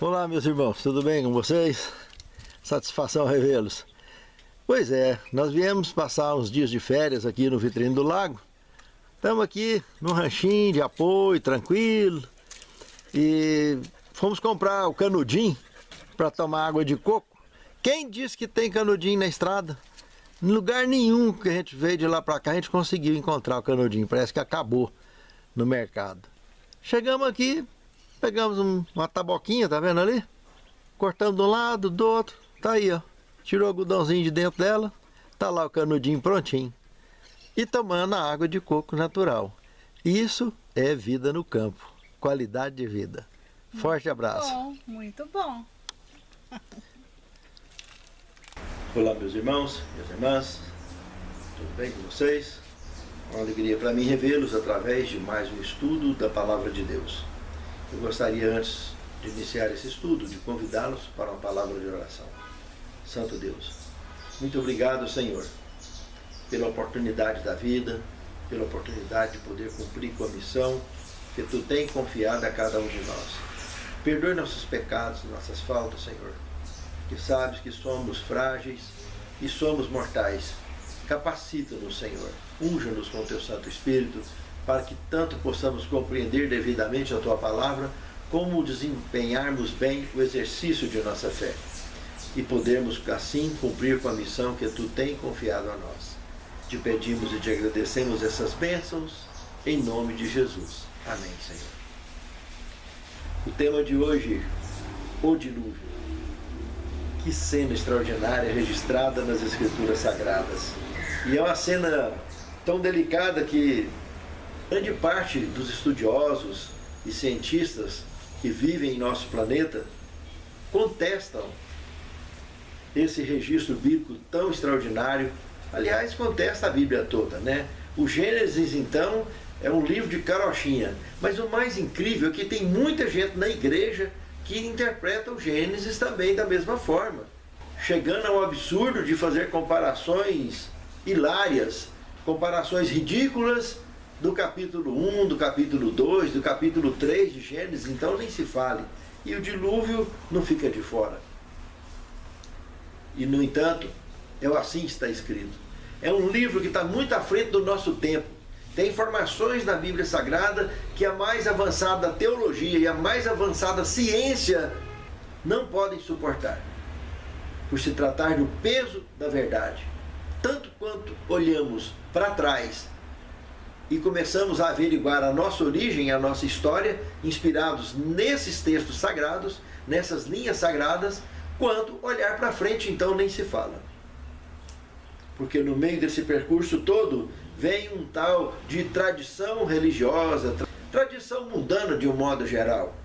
Olá, meus irmãos, tudo bem com vocês? Satisfação revê-los. Pois é, nós viemos passar uns dias de férias aqui no Vitrine do Lago. Estamos aqui num ranchinho de apoio, tranquilo. E fomos comprar o canudinho para tomar água de coco. Quem disse que tem canudinho na estrada? Em lugar nenhum que a gente veio de lá para cá a gente conseguiu encontrar o canudinho. Parece que acabou no mercado. Chegamos aqui, pegamos uma taboquinha, tá vendo ali? Cortamos de um lado, do outro. Tá aí, ó. Tirou o algodãozinho de dentro dela. Tá lá o canudinho prontinho. E tomando a água de coco natural. Isso é vida no campo. Qualidade de vida. Forte abraço. Muito bom. Olá, meus irmãos, minhas irmãs. Tudo bem com vocês? Uma alegria para mim revê-los através de mais um estudo da Palavra de Deus. Eu gostaria, antes de iniciar esse estudo, de convidá-los para uma palavra de oração. Santo Deus, muito obrigado, Senhor, pela oportunidade da vida, pela oportunidade de poder cumprir com a missão que Tu tens confiado a cada um de nós. Perdoe nossos pecados, nossas faltas, Senhor, que sabes que somos frágeis e somos mortais. Capacita-nos, Senhor, unja-nos com o Teu Santo Espírito, para que tanto possamos compreender devidamente a Tua Palavra, como desempenharmos bem o exercício de nossa fé, e podermos assim cumprir com a missão que Tu tens confiado a nós. Te pedimos e te agradecemos essas bênçãos, em nome de Jesus. Amém, Senhor. O tema de hoje, o dilúvio. Que cena extraordinária registrada nas Escrituras Sagradas. E é uma cena tão delicada que grande parte dos estudiosos e cientistas que vivem em nosso planeta contestam esse registro bíblico tão extraordinário. Aliás, contesta a Bíblia toda, né? O Gênesis, então, é um livro de carochinha. Mas o mais incrível é que tem muita gente na igreja que interpreta o Gênesis também da mesma forma, chegando ao absurdo de fazer comparações hilárias, comparações ridículas do capítulo 1, do capítulo 2, do capítulo 3 de Gênesis, então nem se fale. E o dilúvio não fica de fora. E, no entanto, assim está escrito. É um livro que está muito à frente do nosso tempo. Tem informações na Bíblia Sagrada que a mais avançada teologia e a mais avançada ciência não podem suportar, por se tratar do peso da verdade. Tanto quanto olhamos para trás e começamos a averiguar a nossa origem, a nossa história, inspirados nesses textos sagrados, nessas linhas sagradas, quanto olhar para frente, então nem se fala. Porque no meio desse percurso todo vem um tal de tradição religiosa, tradição mundana de um modo geral,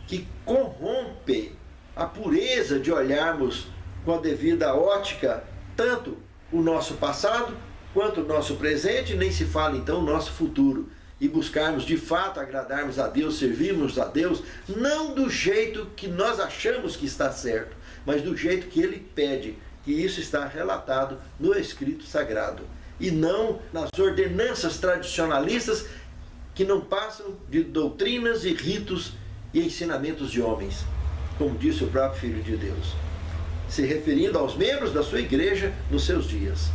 que corrompe a pureza de olharmos com a devida ótica tanto o nosso passado quanto o nosso presente, nem se fala então o nosso futuro, e buscarmos de fato agradarmos a Deus, servirmos a Deus, não do jeito que nós achamos que está certo, mas do jeito que Ele pede, que isso está relatado no Escrito Sagrado, e não nas ordenanças tradicionalistas que não passam de doutrinas e ritos e ensinamentos de homens, como disse o próprio Filho de Deus, se referindo aos membros da sua igreja nos seus dias.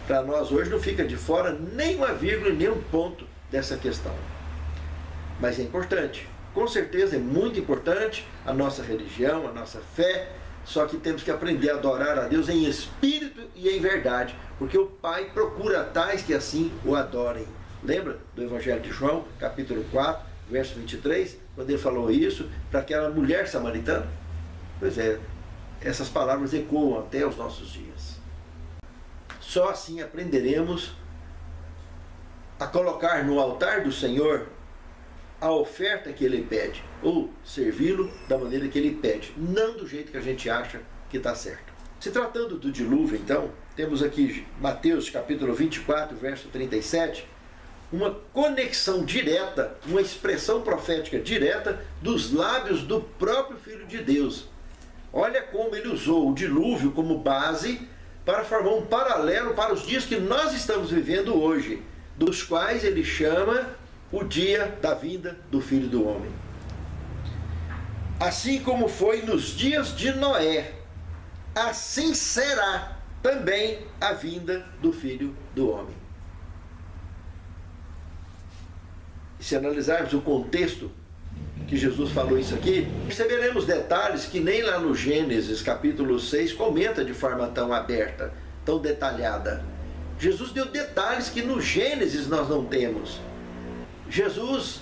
Para nós hoje não fica de fora nem uma vírgula nem um ponto dessa questão. Mas é importante, com certeza é muito importante a nossa religião, a nossa fé, só que temos que aprender a adorar a Deus em espírito e em verdade, porque o Pai procura tais que assim o adorem. Lembra do Evangelho de João, capítulo 4, verso 23, quando ele falou isso para aquela mulher samaritana? Pois é, essas palavras ecoam até os nossos dias. Só assim aprenderemos a colocar no altar do Senhor a oferta que Ele pede, ou servi-lo da maneira que Ele pede, não do jeito que a gente acha que está certo. Se tratando do dilúvio, então, temos aqui Mateus capítulo 24, verso 37, uma conexão direta, uma expressão profética direta dos lábios do próprio Filho de Deus. Olha como ele usou o dilúvio como base para formar um paralelo para os dias que nós estamos vivendo hoje, dos quais ele chama o dia da vinda do Filho do Homem. Assim como foi nos dias de Noé, assim será também a vinda do Filho do Homem. E se analisarmos o contexto que Jesus falou isso aqui, perceberemos detalhes que nem lá no Gênesis capítulo 6 comenta de forma tão aberta, tão detalhada. Jesus deu detalhes que no Gênesis nós não temos. Jesus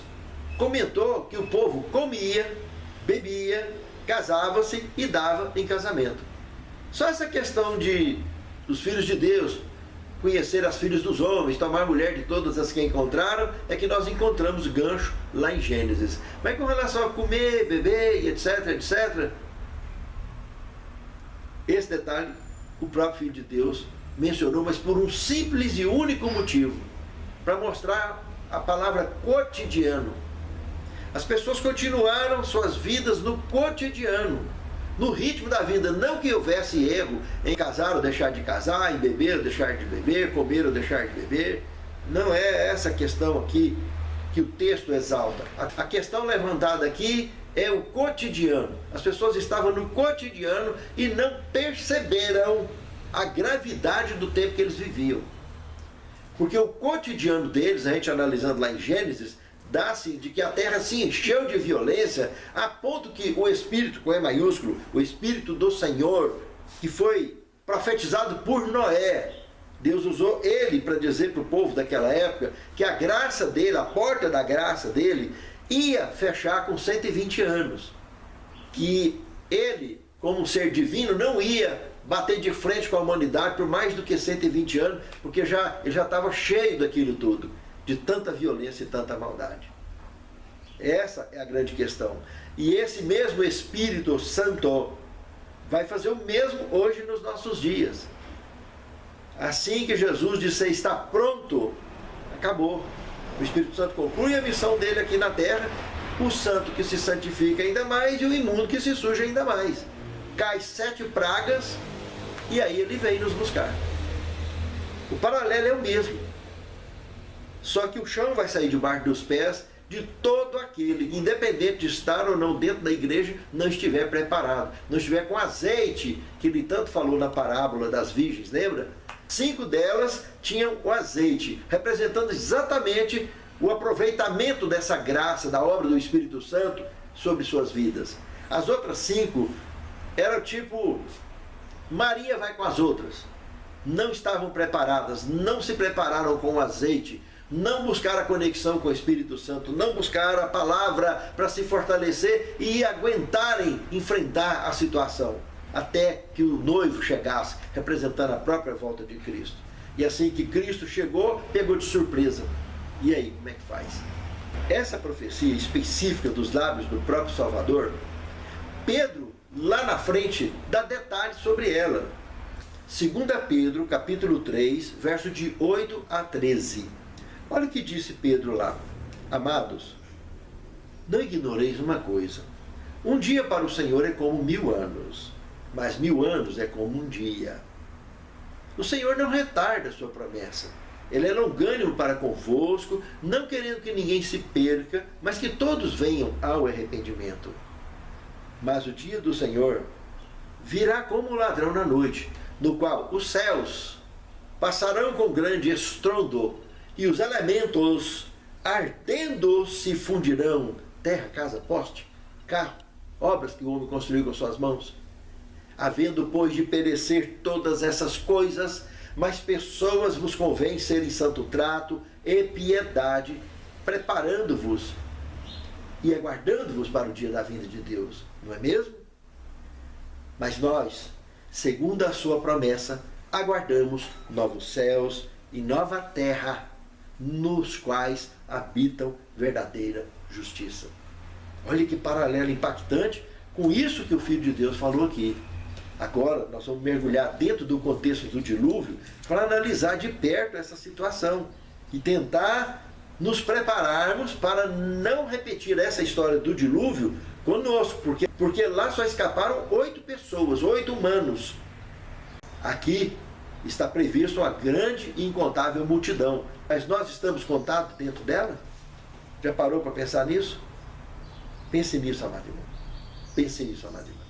comentou que o povo comia, bebia, casava-se e dava em casamento. Só essa questão dos filhos de Deus conhecer as filhas dos homens, tomar mulher de todas as que encontraram, é que nós encontramos gancho lá em Gênesis. Mas com relação a comer, beber, etc, etc, esse detalhe o próprio Filho de Deus mencionou, mas por um simples e único motivo, para mostrar a palavra cotidiano. As pessoas continuaram suas vidas no cotidiano, no ritmo da vida, não que houvesse erro em casar ou deixar de casar, em beber ou deixar de beber, comer ou deixar de beber. Não é essa questão aqui que o texto exalta. A questão levantada aqui é o cotidiano. As pessoas estavam no cotidiano e não perceberam a gravidade do tempo que eles viviam. Porque o cotidiano deles, a gente analisando lá em Gênesis, dá-se de que a terra se encheu de violência, a ponto que o Espírito, com E maiúsculo, o Espírito do Senhor, que foi profetizado por Noé, Deus usou ele para dizer para o povo daquela época que a graça dele, a porta da graça dele, ia fechar com 120 anos. Que ele, como um ser divino, não ia bater de frente com a humanidade por mais do que 120 anos, porque ele já estava cheio daquilo tudo, de tanta violência e tanta maldade. Essa é a grande questão. E esse mesmo Espírito Santo vai fazer o mesmo hoje nos nossos dias. Assim que Jesus disse está pronto, acabou. O Espírito Santo conclui a missão dele aqui na terra, o santo que se santifica ainda mais e o imundo que se suja ainda mais. Cai 7 pragas e aí ele vem nos buscar. O paralelo é o mesmo. Só que o chão vai sair debaixo dos pés de todo aquele que, independente de estar ou não dentro da igreja, não estiver preparado, não estiver com azeite, que ele tanto falou na parábola das virgens, lembra? 5 delas tinham o azeite, representando exatamente o aproveitamento dessa graça, da obra do Espírito Santo sobre suas vidas. As outras 5 eram tipo, Maria vai com as outras. Não estavam preparadas, não se prepararam com o azeite, não buscaram a conexão com o Espírito Santo, não buscaram a palavra para se fortalecer e aguentarem enfrentar a situação, até que o noivo chegasse, representando a própria volta de Cristo. E assim que Cristo chegou, pegou de surpresa. E aí, como é que faz? Essa profecia específica dos lábios do próprio Salvador, Pedro, lá na frente, dá detalhes sobre ela. 2 Pedro, capítulo 3, verso de 8 a 13. Olha o que disse Pedro lá. Amados, não ignoreis uma coisa. Um dia para o Senhor é como 1000 anos, mas 1000 anos é como um dia. O Senhor não retarda a sua promessa. Ele é longânimo para convosco, não querendo que ninguém se perca, mas que todos venham ao arrependimento. Mas o dia do Senhor virá como um ladrão na noite, no qual os céus passarão com grande estrondo, e os elementos ardendo se fundirão, terra, casa, poste, carro, obras que o homem construiu com suas mãos. Havendo, pois, de perecer todas essas coisas, mas pessoas vos convém serem santo trato e piedade, preparando-vos e aguardando-vos para o dia da vinda de Deus, não é mesmo? Mas nós, segundo a sua promessa, aguardamos novos céus e nova terra, nos quais habitam verdadeira justiça. Olha que paralelo impactante com isso que o Filho de Deus falou aqui. Agora nós vamos mergulhar dentro do contexto do dilúvio para analisar de perto essa situação e tentar nos prepararmos para não repetir essa história do dilúvio conosco, porque lá só escaparam 8 pessoas, 8 humanos. Aqui está previsto uma grande e incontável multidão, mas nós estamos contados dentro dela? Já parou para pensar nisso? Pense nisso, amado irmão. Pense nisso, amado irmão.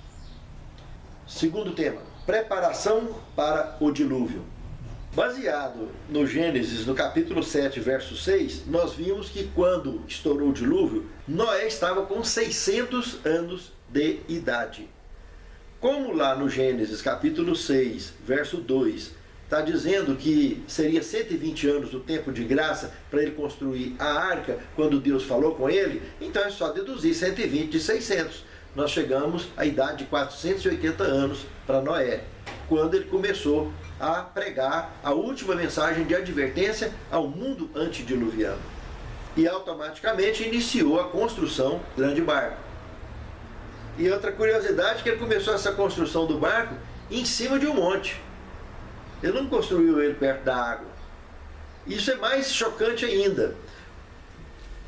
Segundo tema, preparação para o dilúvio. Baseado no Gênesis, no capítulo 7, verso 6, nós vimos que quando estourou o dilúvio, Noé estava com 600 anos de idade. Como lá no Gênesis, capítulo 6, verso 2, está dizendo que seria 120 anos o tempo de graça para ele construir a arca, quando Deus falou com ele, então é só deduzir 120 de 600. Nós chegamos à idade de 480 anos para Noé, quando ele começou a pregar a última mensagem de advertência ao mundo antediluviano. E automaticamente iniciou a construção do grande barco. E outra curiosidade é que ele começou essa construção do barco em cima de um monte. Ele não construiu ele perto da água. Isso é mais chocante ainda.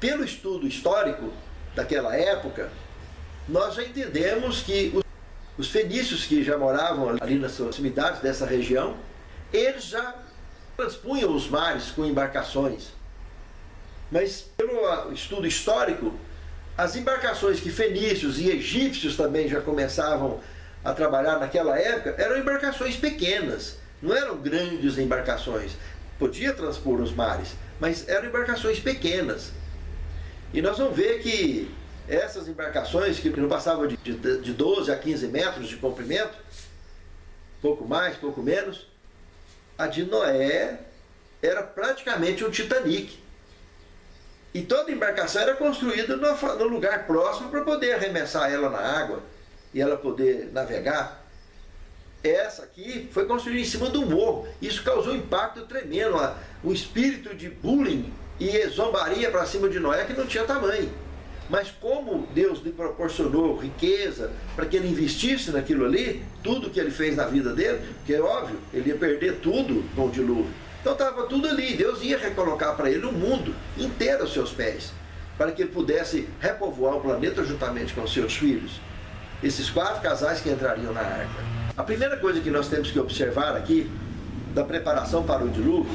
Pelo estudo histórico daquela época, nós já entendemos que os fenícios que já moravam ali nas proximidades dessa região, eles já transpunham os mares com embarcações. Mas pelo estudo histórico, as embarcações que fenícios e egípcios também já começavam a trabalhar naquela época, eram embarcações pequenas, não eram grandes embarcações. Podia transpor os mares, mas eram embarcações pequenas. E nós vamos ver que essas embarcações, que não passavam de 12 a 15 metros de comprimento, pouco mais, pouco menos, a de Noé era praticamente um Titanic. E toda embarcação era construída no lugar próximo para poder arremessar ela na água e ela poder navegar. Essa aqui foi construída em cima do morro. Isso causou um impacto tremendo, um espírito de bullying e zombaria para cima de Noé que não tinha tamanho. Mas como Deus lhe proporcionou riqueza para que ele investisse naquilo ali, tudo que ele fez na vida dele, porque é óbvio, ele ia perder tudo com o dilúvio. Então estava tudo ali, Deus ia recolocar para ele o mundo inteiro aos seus pés, para que ele pudesse repovoar o planeta juntamente com os seus filhos. Esses 4 casais que entrariam na arca. A primeira coisa que nós temos que observar aqui, da preparação para o dilúvio,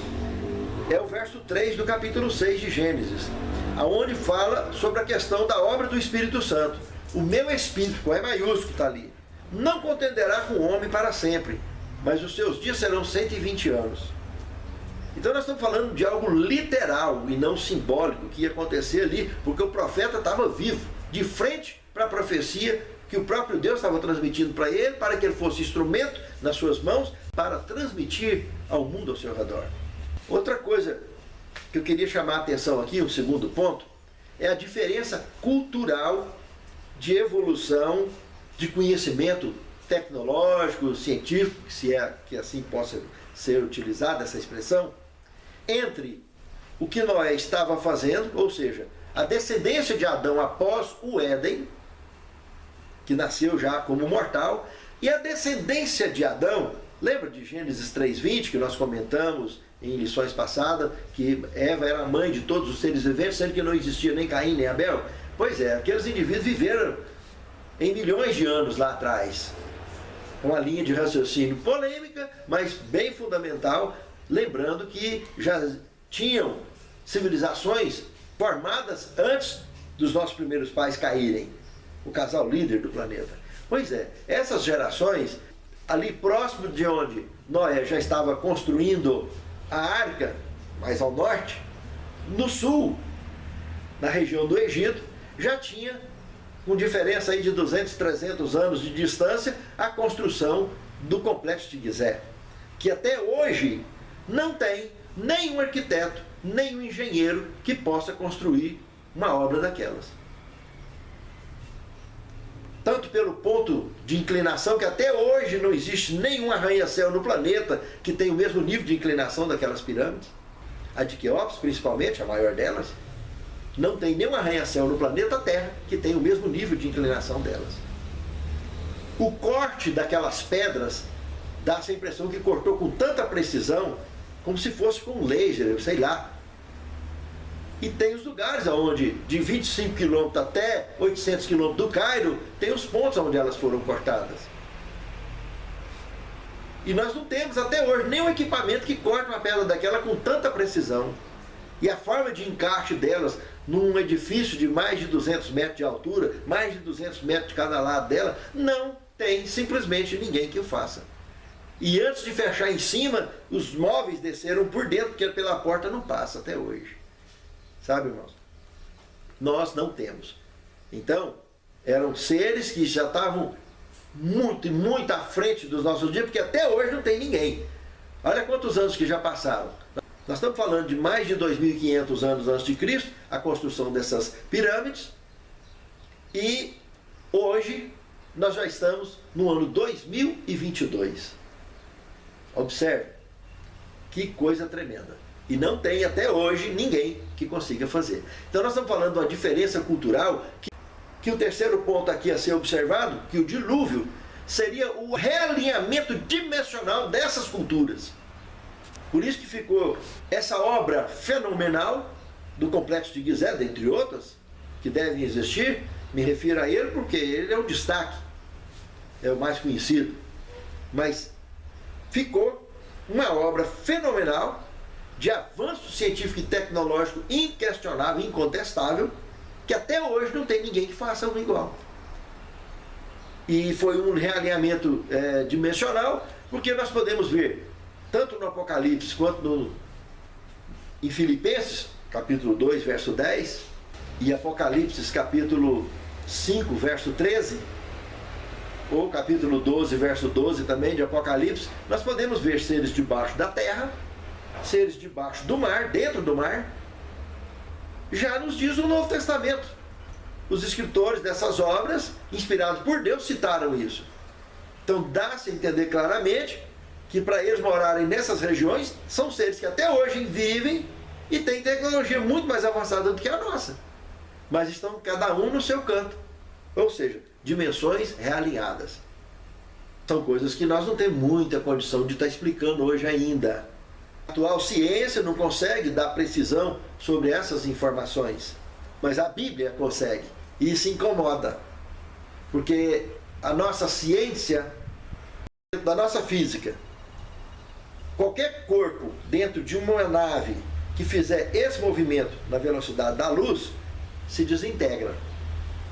é o verso 3 do capítulo 6 de Gênesis, aonde fala sobre a questão da obra do Espírito Santo. O meu Espírito, com E maiúsculo está ali, não contenderá com o homem para sempre, mas os seus dias serão 120 anos. Então nós estamos falando de algo literal e não simbólico que ia acontecer ali, porque o profeta estava vivo, de frente para a profecia que o próprio Deus estava transmitindo para ele, para que ele fosse instrumento nas suas mãos, para transmitir ao mundo ao seu redor. Outra coisa que eu queria chamar a atenção aqui, um segundo ponto, é a diferença cultural de evolução, de conhecimento tecnológico, científico, se é que assim possa ser utilizada essa expressão, entre o que Noé estava fazendo, ou seja, a descendência de Adão após o Éden, que nasceu já como mortal, e a descendência de Adão, lembra de Gênesis 3:20, que nós comentamos em lições passadas, que Eva era a mãe de todos os seres viventes, sendo que não existia nem Caim nem Abel? Pois é, aqueles indivíduos viveram em milhões de anos lá atrás. Uma linha de raciocínio polêmica, mas bem fundamental, lembrando que já tinham civilizações formadas antes dos nossos primeiros pais caírem, o casal líder do planeta. Pois é, essas gerações, ali próximo de onde Noé já estava construindo a arca, mais ao norte, no sul, na região do Egito, já tinha, com diferença aí de 200, 300 anos de distância, a construção do complexo de Gizé, que até hoje não tem nenhum arquiteto, nenhum engenheiro que possa construir uma obra daquelas. Tanto pelo ponto de inclinação, que até hoje não existe nenhum arranha-céu no planeta que tenha o mesmo nível de inclinação daquelas pirâmides. A de Quéops, principalmente, a maior delas, não tem nenhum arranha-céu no planeta Terra que tenha o mesmo nível de inclinação delas. O corte daquelas pedras dá essa impressão que cortou com tanta precisão, como se fosse com um laser, sei lá. E tem os lugares onde, de 25 km até 800 km do Cairo, tem os pontos onde elas foram cortadas. E nós não temos até hoje nenhum equipamento que corte uma pedra daquela com tanta precisão. E a forma de encaixe delas num edifício de mais de 200 metros de altura, mais de 200 metros de cada lado dela, não tem simplesmente ninguém que o faça. E antes de fechar em cima, os móveis desceram por dentro, porque pela porta não passa até hoje. Sabe, irmãos? Nós não temos. Então, eram seres que já estavam muito à frente dos nossos dias, porque até hoje não tem ninguém. Olha quantos anos que já passaram. Nós estamos falando de mais de 2.500 anos antes de Cristo, a construção dessas pirâmides, e hoje nós já estamos no ano 2022. Observe, que coisa tremenda. E não tem até hoje ninguém que consiga fazer. Então nós estamos falando de uma diferença cultural que o terceiro ponto aqui a ser observado, que o dilúvio seria o realinhamento dimensional dessas culturas. Por isso que ficou essa obra fenomenal do Complexo de Gizé, dentre outras, que devem existir. Me refiro a ele porque ele é o destaque, é o mais conhecido. Mas ficou uma obra fenomenal, de avanço científico e tecnológico inquestionável, incontestável, que até hoje não tem ninguém que faça um igual. E foi um realinhamento dimensional, porque nós podemos ver, tanto no Apocalipse quanto em Filipenses, capítulo 2, verso 10, e Apocalipse, capítulo 5, verso 13, ou capítulo 12, verso 12 também de Apocalipse, nós podemos ver seres debaixo da terra, seres debaixo do mar, dentro do mar. Já nos diz o Novo Testamento. Os escritores dessas obras, inspirados por Deus, citaram isso. Então dá-se a entender claramente que para eles morarem nessas regiões, são seres que até hoje vivem e têm tecnologia muito mais avançada do que a nossa. Mas estão cada um no seu canto. Ou seja, dimensões realinhadas. São coisas que nós não temos muita condição de estar explicando hoje ainda. A atual ciência não consegue dar precisão sobre essas informações, mas a Bíblia consegue, e isso incomoda, porque a nossa ciência, da nossa física, qualquer corpo dentro de uma nave que fizer esse movimento na velocidade da luz, se desintegra.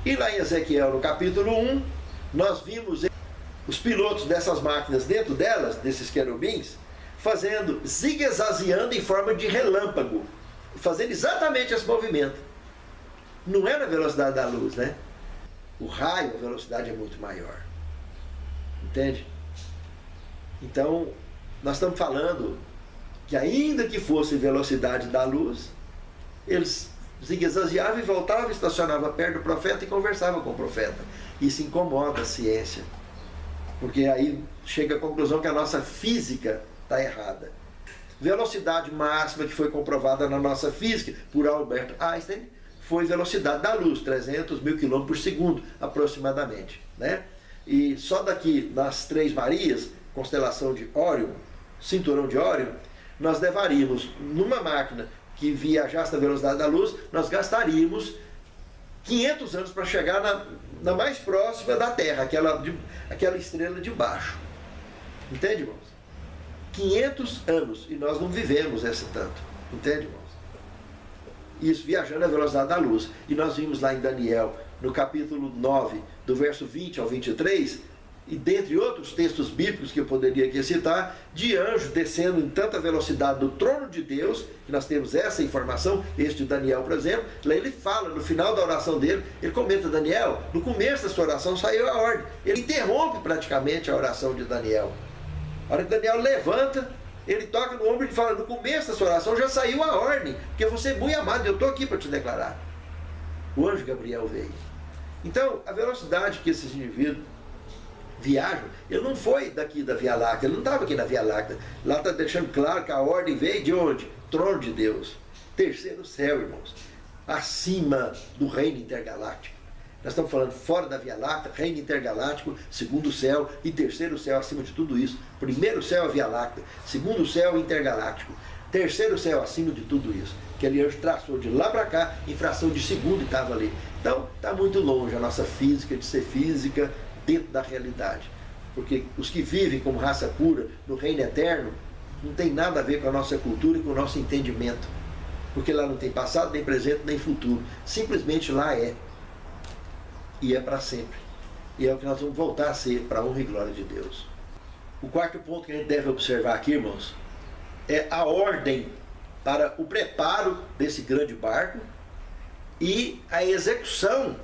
E lá em Ezequiel, no capítulo 1, nós vimos os pilotos dessas máquinas dentro delas, desses querubins, zigue-zagueando em forma de relâmpago, fazendo exatamente esse movimento. Não é na velocidade da luz, né? O raio, a velocidade é muito maior. Entende? Então, nós estamos falando que ainda que fosse velocidade da luz, eles zigue-zagueavam e voltavam, estacionavam perto do profeta e conversavam com o profeta. Isso incomoda a ciência, porque aí chega à conclusão que a nossa física está errada. Velocidade máxima que foi comprovada na nossa física por Albert Einstein foi velocidade da luz, 300 mil km por segundo aproximadamente, né? E só daqui nas Três Marias, constelação de Órion, cinturão de Órion, nós levaríamos numa máquina que viajasse na velocidade da luz, nós gastaríamos 500 anos para chegar na mais próxima da Terra, aquela estrela de baixo. Entende, irmãos? 500 anos, e nós não vivemos esse tanto. Entende, irmãos? Isso viajando à velocidade da luz. E nós vimos lá em Daniel, no capítulo 9, do verso 20 ao 23, e dentre outros textos bíblicos que eu poderia aqui citar, de anjo descendo em tanta velocidade do trono de Deus, que nós temos essa informação, este de Daniel, por exemplo. Lá ele fala, no final da oração dele, ele comenta: Daniel, no começo da sua oração saiu a ordem. Ele interrompe praticamente a oração de Daniel. A hora que Daniel levanta, ele toca no ombro e fala: no começo da sua oração já saiu a ordem, porque você é muito amado, eu estou aqui para te declarar. O anjo Gabriel veio. Então, a velocidade que esses indivíduos viajam, ele não foi daqui da Via Láctea, ele não estava aqui na Via Láctea. Lá está deixando claro que a ordem veio de onde? Trono de Deus. Terceiro céu, irmãos. Acima do reino intergaláctico. Nós estamos falando fora da Via Láctea, reino intergaláctico, segundo céu e terceiro céu acima de tudo isso. Primeiro céu a Via Láctea, segundo céu intergaláctico, terceiro céu acima de tudo isso. Aquele anjo traçou de lá para cá, em fração de segundo, e estava ali. Então, está muito longe a nossa física de ser física dentro da realidade. Porque os que vivem como raça pura no reino eterno não tem nada a ver com a nossa cultura e com o nosso entendimento. porque lá não tem passado, nem presente, nem futuro. Simplesmente lá é. E é para sempre. E é o que nós vamos voltar a ser, para a honra e glória de Deus. O quarto ponto que a gente deve observar aqui, irmãos, é a ordem para o preparo desse grande barco e a execução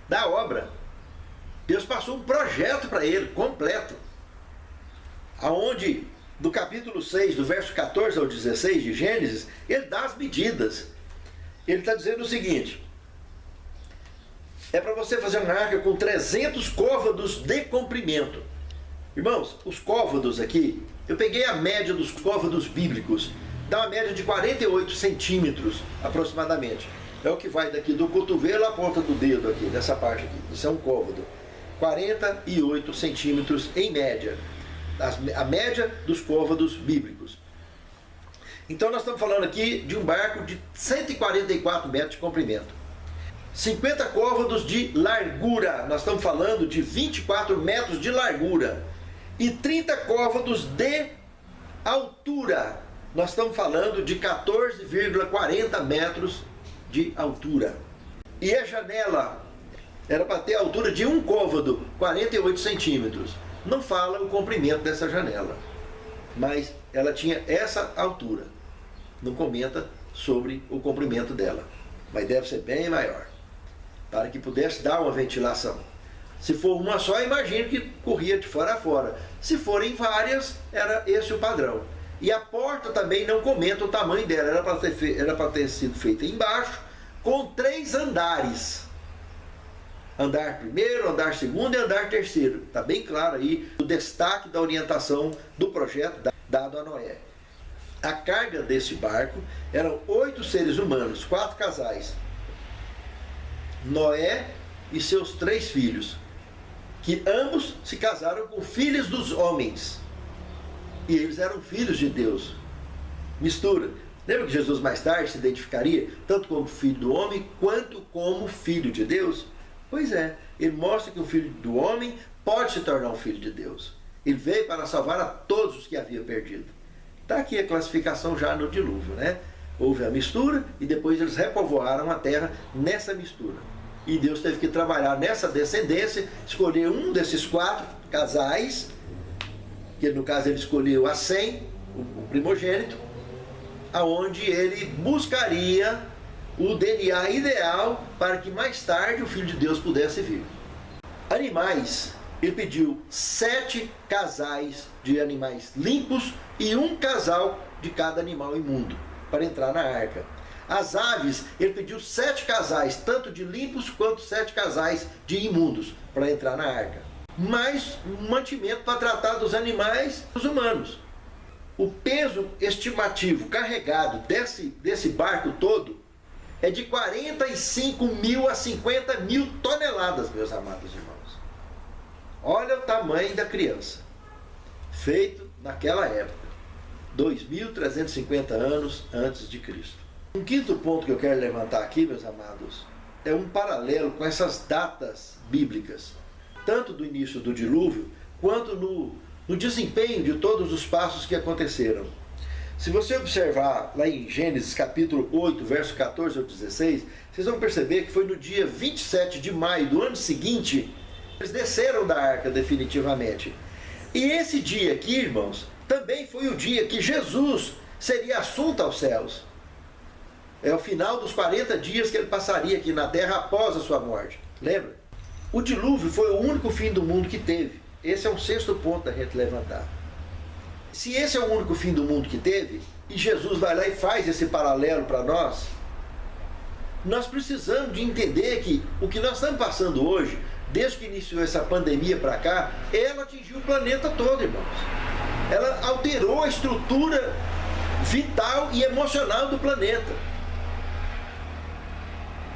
da obra. Deus passou um projeto para ele, completo. Aonde, do capítulo 6, do verso 14 ao 16 de Gênesis, ele dá as medidas. Ele está dizendo o seguinte: é para você fazer uma arca com 300 côvados de comprimento. Irmãos, os côvados aqui, eu peguei a média dos côvados bíblicos, dá uma média de 48 centímetros aproximadamente. É o que vai daqui do cotovelo à ponta do dedo aqui, dessa parte aqui. Isso é um côvado. 48 centímetros em média. A média dos côvados bíblicos. Então nós estamos falando aqui de um barco de 144 metros de comprimento. 50 côvados de largura. Nós estamos falando de 24 metros de largura. E 30 côvados de altura. Nós estamos falando de 14,40 metros de altura. E a janela era para ter a altura de um côvado, 48 centímetros. Não fala o comprimento dessa janela, mas ela tinha essa altura. Não comenta sobre o comprimento dela, mas deve ser bem maior, para que pudesse dar uma ventilação. Se for uma só, imagine que corria de fora a fora. Se forem várias, era esse o padrão. E a porta também não comenta o tamanho dela, era para ter sido feita embaixo, com 3 andares. Andar primeiro, andar segundo e andar terceiro. Está bem claro aí o destaque da orientação do projeto dado a Noé. A carga desse barco eram 8 seres humanos, 4 casais. Noé e seus 3 filhos, que ambos se casaram com filhos dos homens. E eles eram filhos de Deus. Mistura. Lembra que Jesus mais tarde se identificaria tanto como filho do homem quanto como filho de Deus? Pois é, ele mostra que o filho do homem pode se tornar um filho de Deus. Ele veio para salvar a todos os que havia perdido. Está aqui a classificação já no dilúvio, né? Houve a mistura e depois eles repovoaram a terra nessa mistura. E Deus teve que trabalhar nessa descendência, escolher um desses 4 casais, que no caso ele escolheu a Sem, o primogênito, aonde ele buscaria o DNA ideal para que mais tarde o Filho de Deus pudesse vir. Animais, ele pediu 7 casais de animais limpos e um casal de cada animal imundo para entrar na arca. As aves, ele pediu 7 casais, tanto de limpos quanto 7 casais de imundos para entrar na arca. Mais um mantimento para tratar dos animais dos humanos. O peso estimativo carregado desse barco todo é de 45 mil a 50 mil toneladas, meus amados irmãos. Olha o tamanho da criança. Feito naquela época, 2.350 anos antes de Cristo. Um quinto ponto que eu quero levantar aqui, meus amados, é um paralelo com essas datas bíblicas, tanto do início do dilúvio, quanto no desempenho de todos os passos que aconteceram. Se você observar lá em Gênesis capítulo 8, verso 14 ao 16, vocês vão perceber que foi no dia 27 de maio do ano seguinte, eles desceram da arca definitivamente. E esse dia aqui, irmãos, também foi o dia que Jesus seria assunto aos céus. É o final dos 40 dias que ele passaria aqui na terra após a sua morte. Lembra? O dilúvio foi o único fim do mundo que teve. Esse é um sexto ponto da gente levantar. Se esse é o único fim do mundo que teve, e Jesus vai lá e faz esse paralelo para nós, nós precisamos de entender que o que nós estamos passando hoje, desde que iniciou essa pandemia para cá, ela atingiu o planeta todo, irmãos. Ela alterou a estrutura vital e emocional do planeta.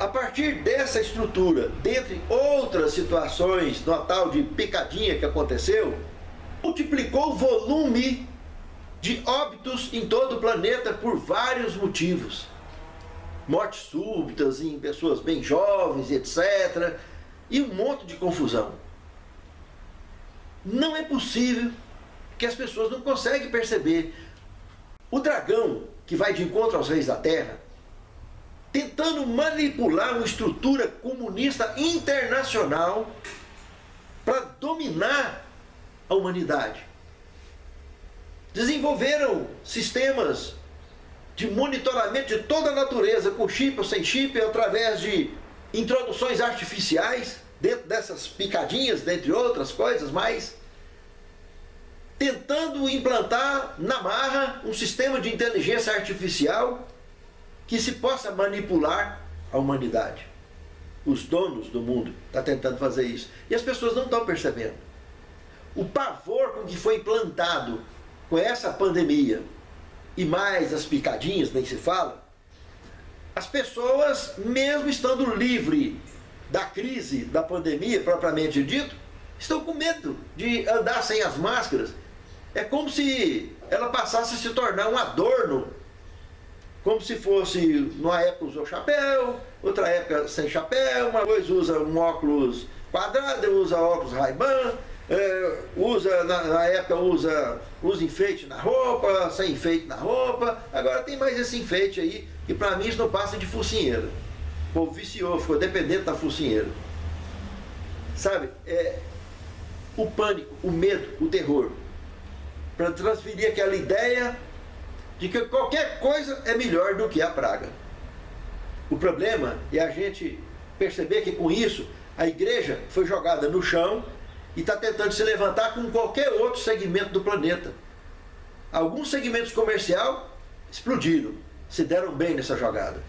A partir dessa estrutura, dentre outras situações, no tal de picadinha que aconteceu, multiplicou o volume de óbitos em todo o planeta por vários motivos. Mortes súbitas em pessoas bem jovens, etc. E um monte de confusão. Não é possível que as pessoas não conseguem perceber. O dragão, que vai de encontro aos reis da terra, tentando manipular uma estrutura comunista internacional para dominar a humanidade. Desenvolveram sistemas de monitoramento de toda a natureza, com chip ou sem chip, através de introduções artificiais, dentro dessas picadinhas, dentre outras coisas mais, tentando implantar na marra um sistema de inteligência artificial que se possa manipular a humanidade. Os donos do mundo estão tentando fazer isso. E as pessoas não estão percebendo. O pavor com que foi implantado com essa pandemia, e mais as picadinhas, nem se fala, as pessoas, mesmo estando livre da crise da pandemia, propriamente dito, estão com medo de andar sem as máscaras. É como se ela passasse a se tornar um adorno, como se fosse, numa época usou chapéu, outra época sem chapéu, uma vez usa um óculos quadrado, usa óculos Ray-Ban, na época usa enfeite na roupa, sem enfeite na roupa. Agora tem mais esse enfeite aí, que para mim isso não passa de focinheira. O povo viciou, ficou dependente da focinheira. Sabe, o pânico, o medo, o terror, para transferir aquela ideia de que qualquer coisa é melhor do que a praga. O problema é a gente perceber que com isso a igreja foi jogada no chão e está tentando se levantar com qualquer outro segmento do planeta. Alguns segmentos comerciais explodiram, se deram bem nessa jogada,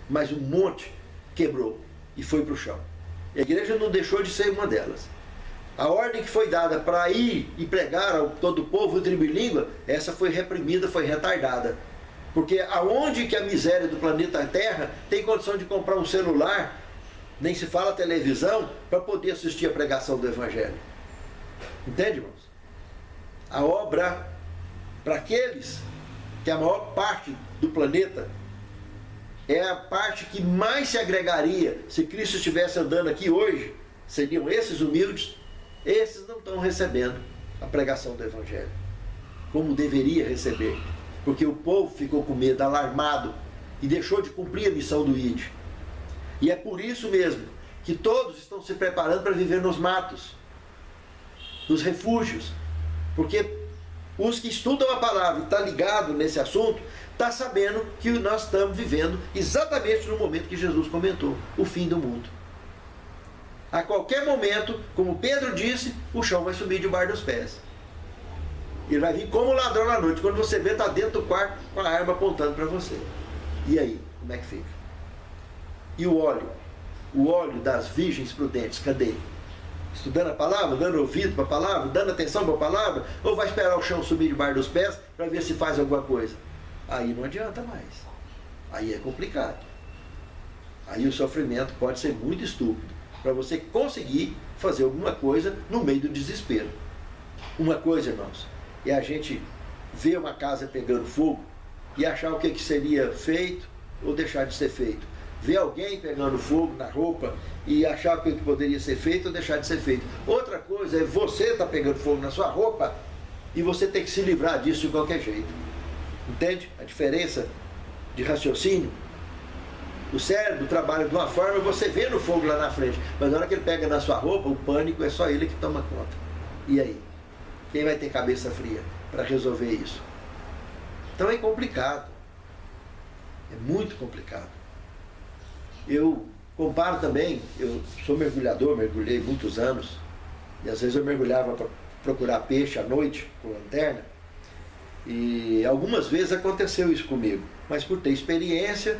mas um monte quebrou e foi para o chão. E a igreja não deixou de ser uma delas. A ordem que foi dada para ir e pregar a todo o povo tribilíngua, essa foi reprimida, foi retardada. Porque aonde que a miséria do planeta Terra tem condição de comprar um celular, nem se fala televisão, para poder assistir a pregação do Evangelho? Entende, irmãos? A obra, para aqueles que a maior parte do planeta é a parte que mais se agregaria se Cristo estivesse andando aqui hoje, seriam esses humildes. Esses não estão recebendo a pregação do Evangelho como deveria receber, porque o povo ficou com medo, alarmado, e deixou de cumprir a missão do ID. E é por isso mesmo que todos estão se preparando para viver nos matos, nos refúgios, porque os que estudam a palavra e estão ligados nesse assunto, estão sabendo que nós estamos vivendo exatamente no momento que Jesus comentou, o fim do mundo. A qualquer momento, como Pedro disse, o chão vai subir debaixo dos pés. Ele vai vir como ladrão na noite. Quando você vê, está dentro do quarto com a arma apontando para você. E aí, como é que fica? E o óleo? O óleo das virgens prudentes, cadê? Estudando a palavra, dando ouvido para a palavra, dando atenção para a palavra? Ou vai esperar o chão subir debaixo dos pés para ver se faz alguma coisa? Aí não adianta mais. Aí é complicado. Aí o sofrimento pode ser muito estúpido, para você conseguir fazer alguma coisa no meio do desespero. Uma coisa, irmãos, é a gente ver uma casa pegando fogo e achar o que seria feito ou deixar de ser feito. Ver alguém pegando fogo na roupa e achar o que poderia ser feito ou deixar de ser feito. Outra coisa é você estar pegando fogo na sua roupa e você ter que se livrar disso de qualquer jeito. Entende a diferença de raciocínio? O cérebro trabalha de uma forma e você vê no fogo lá na frente, mas na hora que ele pega na sua roupa, o pânico é só ele que toma conta. E aí? Quem vai ter cabeça fria para resolver isso? Então é complicado. É muito complicado. Eu comparo também, eu sou mergulhador, mergulhei muitos anos, e às vezes eu mergulhava para procurar peixe à noite com lanterna, e algumas vezes aconteceu isso comigo, mas por ter experiência,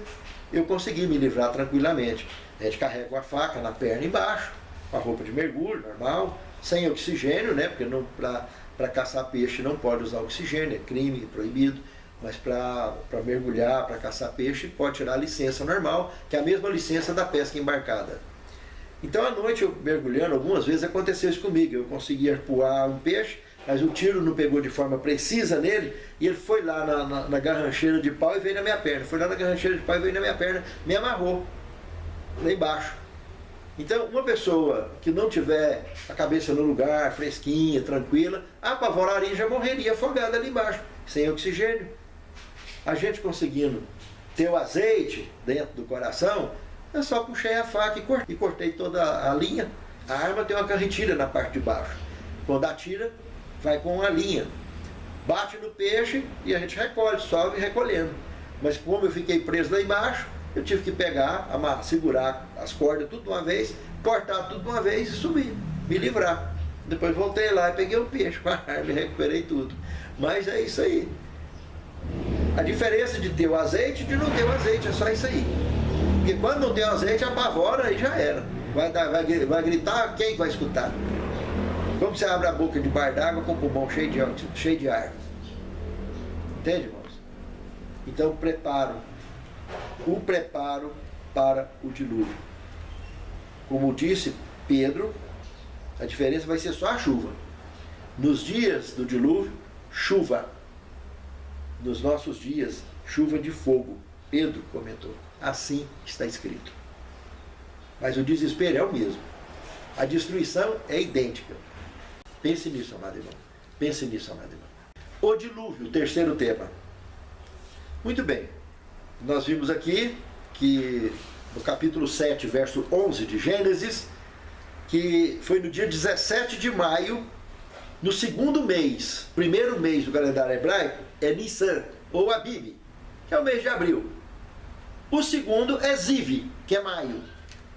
eu consegui me livrar tranquilamente. A gente carrega a faca na perna embaixo, com a roupa de mergulho, normal, sem oxigênio, né? Porque para caçar peixe não pode usar oxigênio, é crime, é proibido. Mas para mergulhar, para caçar peixe, pode tirar a licença normal, que é a mesma licença da pesca embarcada. Então à noite eu mergulhando, algumas vezes aconteceu isso comigo. Eu consegui arpoar um peixe, mas o tiro não pegou de forma precisa nele, e ele foi lá na garrancheira de pau e veio na minha perna. Foi lá na garrancheira de pau e veio na minha perna, me amarrou lá embaixo. Então, uma pessoa que não tiver a cabeça no lugar, fresquinha, tranquila, apavoraria e já morreria afogada ali embaixo, sem oxigênio. A gente conseguindo ter o azeite dentro do coração, eu só puxei a faca e cortei toda a linha. A arma tem uma carretilha na parte de baixo. Quando atira, vai com a linha. Bate no peixe e a gente recolhe, sobe recolhendo. Mas como eu fiquei preso lá embaixo, eu tive que pegar, segurar as cordas tudo de uma vez, cortar tudo de uma vez e subir, me livrar. Depois voltei lá e peguei o peixe com a arma e recuperei tudo. Mas é isso aí. A diferença de ter o azeite e de não ter o azeite, é só isso aí. Porque quando não tem o azeite, apavora e já era. Vai gritar, quem vai escutar? Como você abre a boca de bar d'água com o pulmão cheio de ar? Entende, irmãos? Então, o preparo para o dilúvio. Como disse Pedro, a diferença vai ser só a chuva. Nos dias do dilúvio, chuva. Nos nossos dias, chuva de fogo. Pedro comentou. Assim está escrito. Mas o desespero é o mesmo. A destruição é idêntica. Pense nisso, amado irmão. Pense nisso, amado irmão. O dilúvio, o terceiro tema. Muito bem. Nós vimos aqui que no capítulo 7, verso 11 de Gênesis, que foi no dia 17 de maio, no segundo mês, primeiro mês do calendário hebraico, é Nissan, ou Abib, que é o mês de abril. O segundo é Ziv, que é maio.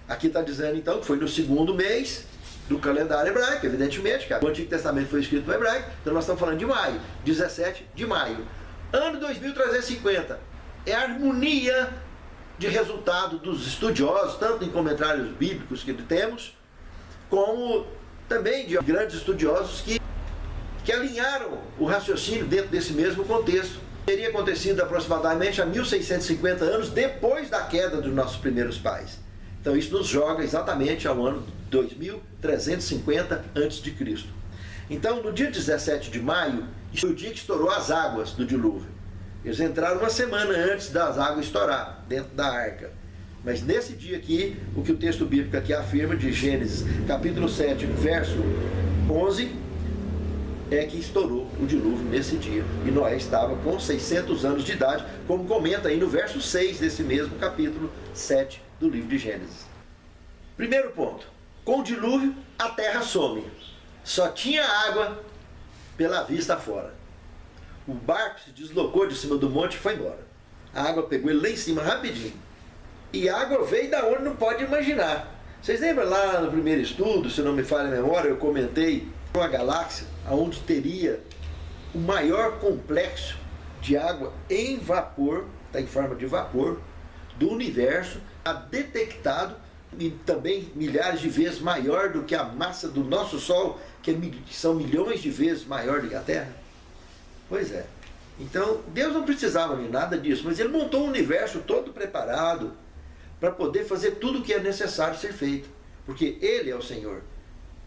Aqui está dizendo então que foi no segundo mês do calendário hebraico, evidentemente, que o Antigo Testamento foi escrito no hebraico, então nós estamos falando de maio, 17 de maio. Ano 2350, é a harmonia de resultado dos estudiosos, tanto em comentários bíblicos que temos, como também de grandes estudiosos que alinharam o raciocínio dentro desse mesmo contexto. Teria acontecido aproximadamente há 1650 anos depois da queda dos nossos primeiros pais. Então isso nos joga exatamente ao ano 2350 a.C. Então no dia 17 de maio, foi o dia que estourou as águas do dilúvio. Eles entraram uma semana antes das águas estourar dentro da arca. Mas nesse dia aqui, o que o texto bíblico aqui afirma, de Gênesis capítulo 7, verso 11, é que estourou o dilúvio nesse dia. E Noé estava com 600 anos de idade, como comenta aí no verso 6 desse mesmo capítulo 7 do livro de Gênesis. Primeiro ponto. Com o dilúvio, a terra some. Só tinha água pela vista fora. O barco se deslocou de cima do monte e foi embora. A água pegou ele lá em cima rapidinho. E a água veio da onde não pode imaginar. Vocês lembram lá no primeiro estudo, se não me falha a memória, eu comentei uma galáxia onde teria o maior complexo de água em vapor, está em forma de vapor, do universo, detectado, e também milhares de vezes maior do que a massa do nosso Sol, que são milhões de vezes maior do que a Terra. Pois é. Então, Deus não precisava de nada disso, mas Ele montou um universo todo preparado para poder fazer tudo o que é necessário ser feito, porque Ele é o Senhor.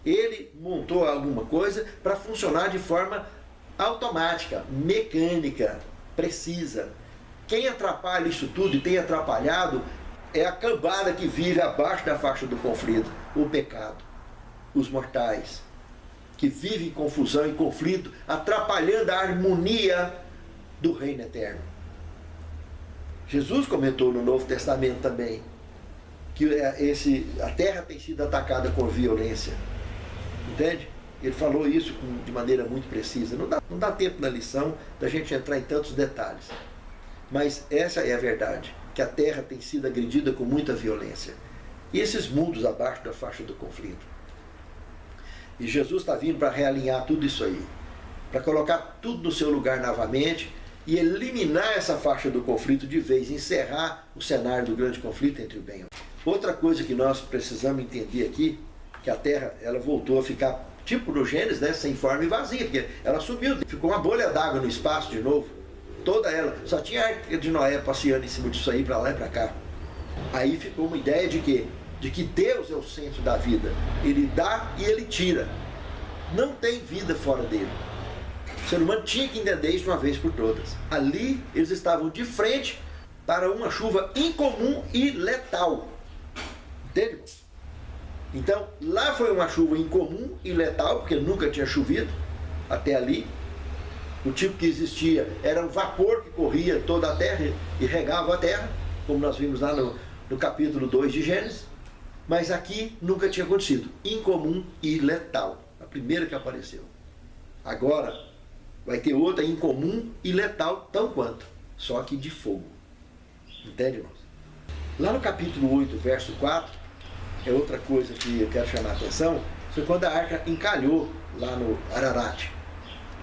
Ele montou alguma coisa para funcionar de forma automática, mecânica, precisa. Quem atrapalha isso tudo e tem atrapalhado é a cambada que vive abaixo da faixa do conflito, o pecado, os mortais, que vivem em confusão e conflito, atrapalhando a harmonia do reino eterno. Jesus comentou no Novo Testamento também que a terra tem sido atacada com violência. Entende? Ele falou isso de maneira muito precisa. Não dá tempo na lição da gente entrar em tantos detalhes. Mas essa é a verdade, que a terra tem sido agredida com muita violência. E esses mundos abaixo da faixa do conflito. E Jesus está vindo para realinhar tudo isso aí, para colocar tudo no seu lugar novamente e eliminar essa faixa do conflito de vez, encerrar o cenário do grande conflito entre o bem e o mal. Outra coisa que nós precisamos entender aqui, que a Terra ela voltou a ficar, tipo no Gênesis, né, sem forma e vazia, porque ela sumiu, ficou uma bolha d'água no espaço de novo, toda ela, só tinha a arca de Noé passeando em cima disso aí, para lá e para cá. Aí ficou uma ideia de quê? De que Deus é o centro da vida, Ele dá e Ele tira, não tem vida fora dele. O ser humano tinha que entender isso de uma vez por todas. Ali eles estavam de frente para uma chuva incomum e letal. Entende? Então, lá foi uma chuva incomum e letal, porque nunca tinha chovido até ali. O tipo que existia era um vapor que corria toda a terra e regava a terra, como nós vimos lá no capítulo 2 de Gênesis. Mas aqui nunca tinha acontecido. Incomum e letal. A primeira que apareceu. Agora vai ter outra incomum e letal tão quanto. Só que de fogo. Entende, irmãos? Lá no capítulo 8, verso 4, é outra coisa que eu quero chamar a atenção. Foi quando a arca encalhou lá no Ararat.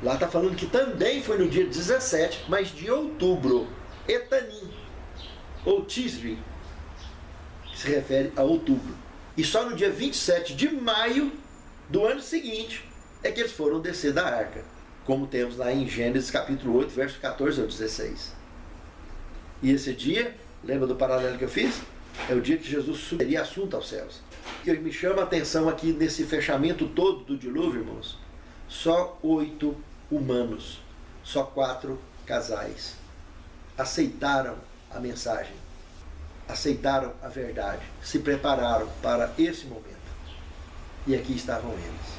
Lá está falando que também foi no dia 17, mas de outubro. Etanim. Ou Tisri. Se refere a outubro. E só no dia 27 de maio do ano seguinte é que eles foram descer da arca, como temos lá em Gênesis capítulo 8, verso 14 ao 16. E esse dia, lembra do paralelo que eu fiz? É o dia que Jesus subiria assunto aos céus. O que me chama a atenção aqui nesse fechamento todo do dilúvio, irmãos, só 8 humanos, só 4 casais aceitaram a mensagem. Aceitaram a verdade, se prepararam para esse momento. E aqui estavam eles.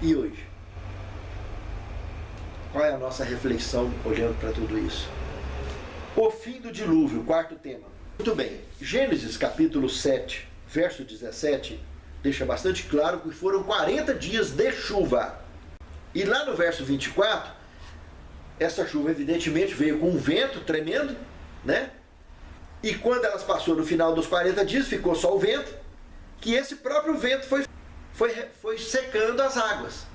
E hoje? Qual é a nossa reflexão olhando para tudo isso? O fim do dilúvio, quarto tema. Muito bem, Gênesis capítulo 7, verso 17, deixa bastante claro que foram 40 dias de chuva. E lá no verso 24, essa chuva evidentemente veio com um vento tremendo, né? E quando elas passou no final dos 40 dias, ficou só o vento, que esse próprio vento foi secando as águas,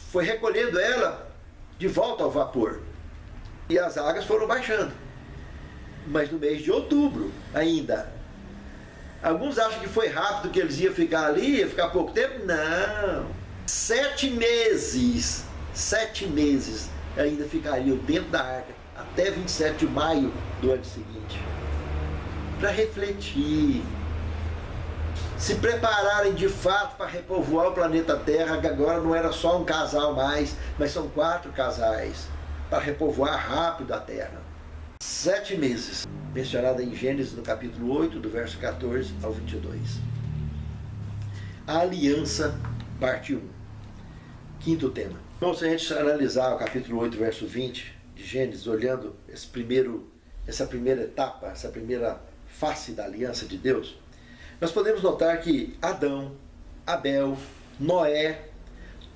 foi recolhendo ela de volta ao vapor. E as águas foram baixando. Mas no mês de outubro ainda. Alguns acham que foi rápido, que eles iam ficar ali, ia ficar pouco tempo. Não. 7 meses. 7 meses ainda ficariam dentro da arca, até 27 de maio do ano seguinte. Para refletir, se prepararem de fato para repovoar o planeta Terra, que agora não era só um casal mais, mas são 4 casais, para repovoar rápido a Terra. 7 meses, mencionada em Gênesis no capítulo 8, do verso 14 ao 22. A aliança, parte 1. Quinto tema. Então, se a gente analisar o capítulo 8, verso 20 de Gênesis, olhando essa primeira etapa, essa primeira face da aliança de Deus, nós podemos notar que Adão, Abel, Noé,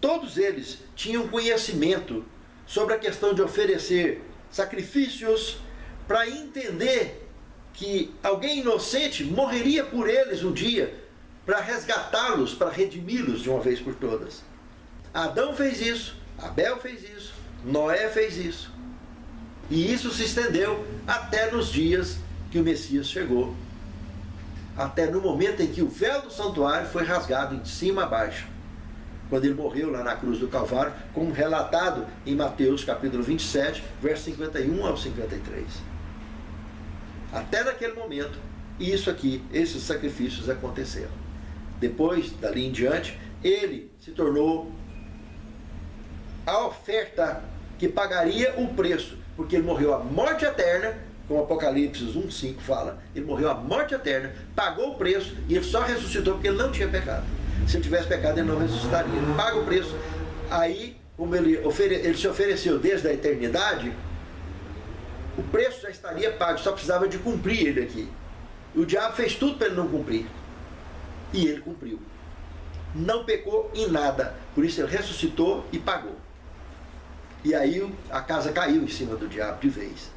todos eles tinham conhecimento sobre a questão de oferecer sacrifícios para entender que alguém inocente morreria por eles um dia para resgatá-los, para redimi-los de uma vez por todas. Adão fez isso, Abel fez isso, Noé fez isso. E isso se estendeu até nos dias que o Messias chegou. Até no momento em que o véu do santuário foi rasgado de cima a baixo. Quando ele morreu lá na cruz do Calvário, como relatado em Mateus capítulo 27, verso 51 ao 53. Até naquele momento, isso aqui, esses sacrifícios aconteceram. Depois, dali em diante, ele se tornou a oferta que pagaria o preço, porque ele morreu a morte eterna, como Apocalipse 1,5 fala, ele morreu a morte eterna, pagou o preço e ele só ressuscitou porque ele não tinha pecado. Se ele tivesse pecado, ele não ressuscitaria. Ele paga o preço. Aí, como ele se ofereceu desde a eternidade, o preço já estaria pago, só precisava de cumprir ele aqui. E o diabo fez tudo para ele não cumprir. E ele cumpriu. Não pecou em nada. Por isso ele ressuscitou e pagou. E aí a casa caiu em cima do diabo de vez.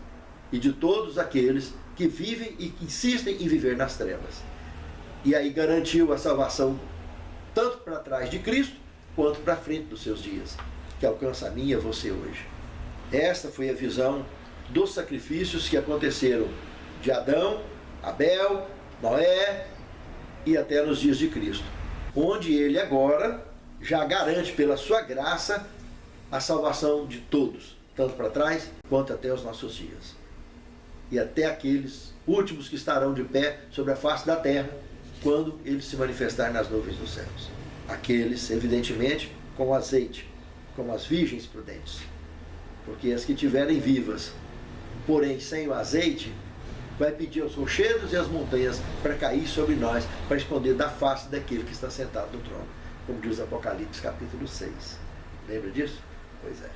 E de todos aqueles que vivem e que insistem em viver nas trevas. E aí garantiu a salvação tanto para trás de Cristo, quanto para frente dos seus dias, que alcança a mim e a você hoje. Esta foi a visão dos sacrifícios que aconteceram de Adão, Abel, Noé e até nos dias de Cristo, onde ele agora já garante pela sua graça a salvação de todos, tanto para trás quanto até os nossos dias. E até aqueles últimos que estarão de pé sobre a face da terra, quando ele se manifestar nas nuvens dos céus. Aqueles, evidentemente, com azeite, como as virgens prudentes. Porque as que tiverem vivas, porém sem o azeite, vai pedir aos rochedos e às montanhas para cair sobre nós, para esconder da face daquele que está sentado no trono. Como diz Apocalipse capítulo 6. Lembra disso? Pois é.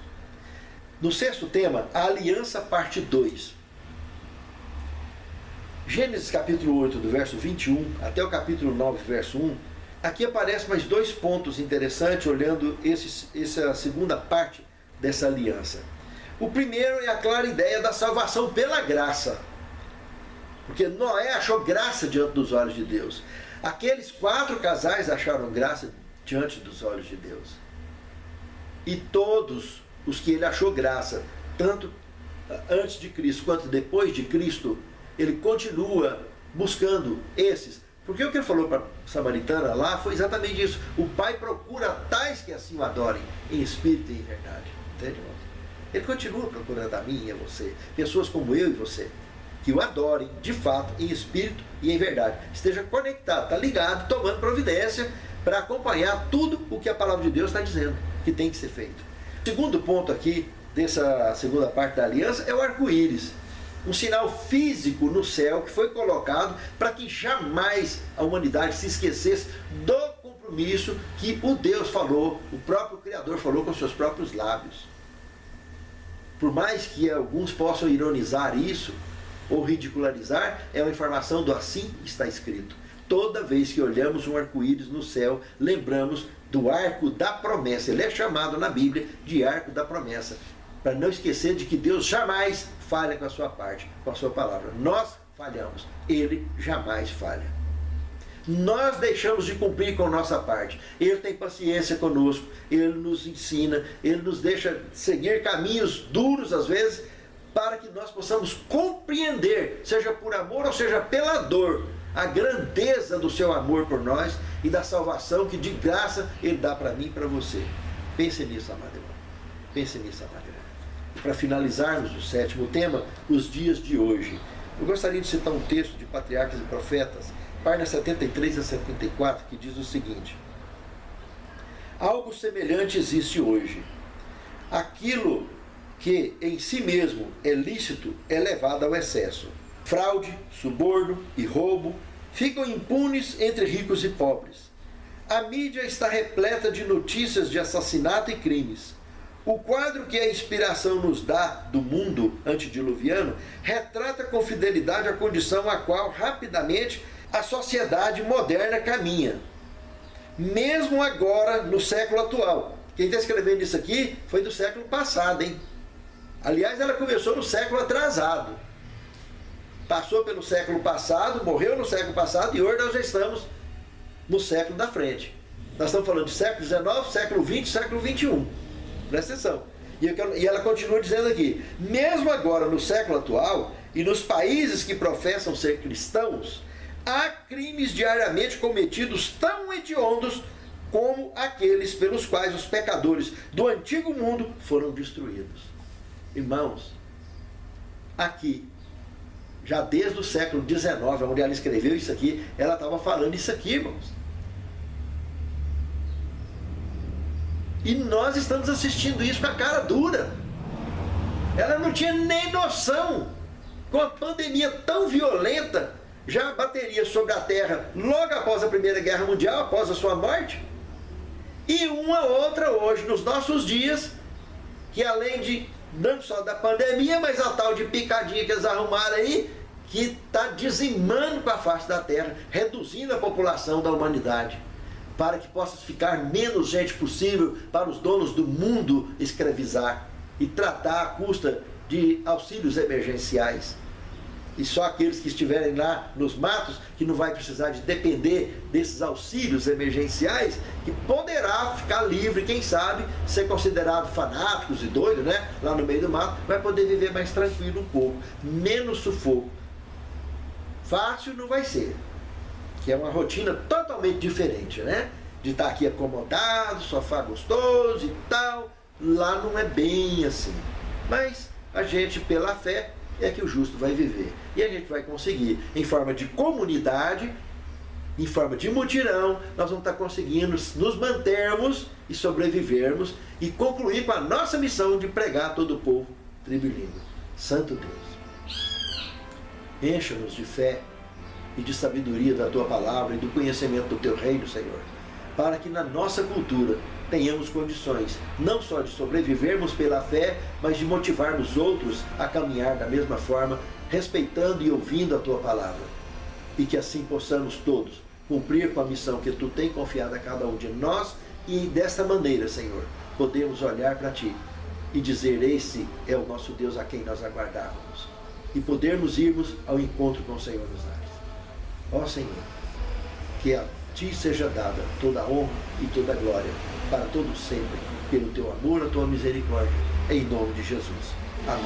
No sexto tema, a aliança parte 2. Gênesis capítulo 8, do verso 21 até o capítulo 9, verso 1. Aqui aparecem mais dois pontos interessantes, olhando essa segunda parte dessa aliança. O primeiro é a clara ideia da salvação pela graça. Porque Noé achou graça diante dos olhos de Deus. Aqueles 4 casais acharam graça diante dos olhos de Deus. E todos os que ele achou graça, tanto antes de Cristo quanto depois de Cristo, ele continua buscando esses. Porque o que ele falou para a samaritana lá foi exatamente isso. O Pai procura tais que assim o adorem, em espírito e em verdade. Entende, irmão? Ele continua procurando a mim e a você. Pessoas como eu e você, que o adorem de fato, em espírito e em verdade. Esteja conectado, está ligado, tomando providência para acompanhar tudo o que a palavra de Deus está dizendo que tem que ser feito. O segundo ponto aqui, dessa segunda parte da aliança, é o arco-íris. Um sinal físico no céu que foi colocado para que jamais a humanidade se esquecesse do compromisso que o Deus falou, o próprio Criador falou com seus próprios lábios. Por mais que alguns possam ironizar isso ou ridicularizar, é uma informação do assim está escrito. Toda vez que olhamos um arco-íris no céu, lembramos do arco da promessa. Ele é chamado na Bíblia de arco da promessa, para não esquecer de que Deus jamais falha com a sua parte, com a sua palavra. Nós falhamos, Ele jamais falha. Nós deixamos de cumprir com a nossa parte. Ele tem paciência conosco, Ele nos ensina, Ele nos deixa seguir caminhos duros às vezes, para que nós possamos compreender, seja por amor ou seja pela dor, a grandeza do seu amor por nós e da salvação que de graça Ele dá para mim e para você. Pense nisso, amado irmão. Pense nisso, amado irmão. E para finalizarmos o sétimo tema, os dias de hoje. Eu gostaria de citar um texto de Patriarcas e Profetas, páginas 73 a 74, que diz o seguinte: algo semelhante existe hoje. Aquilo que em si mesmo é lícito é levado ao excesso. Fraude, suborno e roubo ficam impunes entre ricos e pobres. A mídia está repleta de notícias de assassinato e crimes. O quadro que a inspiração nos dá do mundo antediluviano retrata com fidelidade a condição a qual rapidamente a sociedade moderna caminha. Mesmo agora, no século atual. Quem está escrevendo isso aqui foi do século passado, hein? Aliás, ela começou no século atrasado. Passou pelo século passado, morreu no século passado e hoje nós já estamos no século da frente. Nós estamos falando de século XIX, século XX, século XXI. Presta atenção. E ela continua dizendo aqui: mesmo agora no século atual e nos países que professam ser cristãos, há crimes diariamente cometidos tão hediondos como aqueles pelos quais os pecadores do antigo mundo foram destruídos. Irmãos, aqui, já desde o século XIX, onde ela escreveu isso aqui, ela estava falando isso aqui, irmãos. E nós estamos assistindo isso com a cara dura. Ela não tinha nem noção. Com a pandemia tão violenta, já bateria sobre a Terra logo após a Primeira Guerra Mundial, após a sua morte. E uma outra hoje, nos nossos dias, que além de não só da pandemia, mas a tal de picadinha que eles arrumaram aí, que está dizimando com a face da Terra, reduzindo a população da humanidade, para que possa ficar menos gente possível para os donos do mundo escravizar e tratar à custa de auxílios emergenciais. E só aqueles que estiverem lá nos matos, que não vai precisar de depender desses auxílios emergenciais, que poderá ficar livre, quem sabe, ser considerado fanáticos e doidos, né? Lá no meio do mato, vai poder viver mais tranquilo um pouco, menos sufoco. Fácil não vai ser, que é uma rotina totalmente diferente, né? De estar aqui acomodado, sofá gostoso e tal. Lá não é bem assim. Mas a gente, pela fé, é que o justo vai viver. E a gente vai conseguir, em forma de comunidade, em forma de mutirão, nós vamos estar conseguindo nos mantermos e sobrevivermos e concluir com a nossa missão de pregar a todo o povo tribilíngue. Santo Deus, encha-nos de fé e de sabedoria da Tua palavra e do conhecimento do Teu reino, Senhor, para que na nossa cultura tenhamos condições, não só de sobrevivermos pela fé, mas de motivarmos outros a caminhar da mesma forma, respeitando e ouvindo a Tua palavra. E que assim possamos todos cumprir com a missão que Tu tem confiado a cada um de nós, e desta maneira, Senhor, podemos olhar para Ti e dizer: esse é o nosso Deus a quem nós aguardávamos, e podermos irmos ao encontro com o Senhor nos ares. Ó Senhor, que a Ti seja dada toda a honra e toda a glória para todos sempre, pelo Teu amor, a Tua misericórdia, em nome de Jesus. Amém.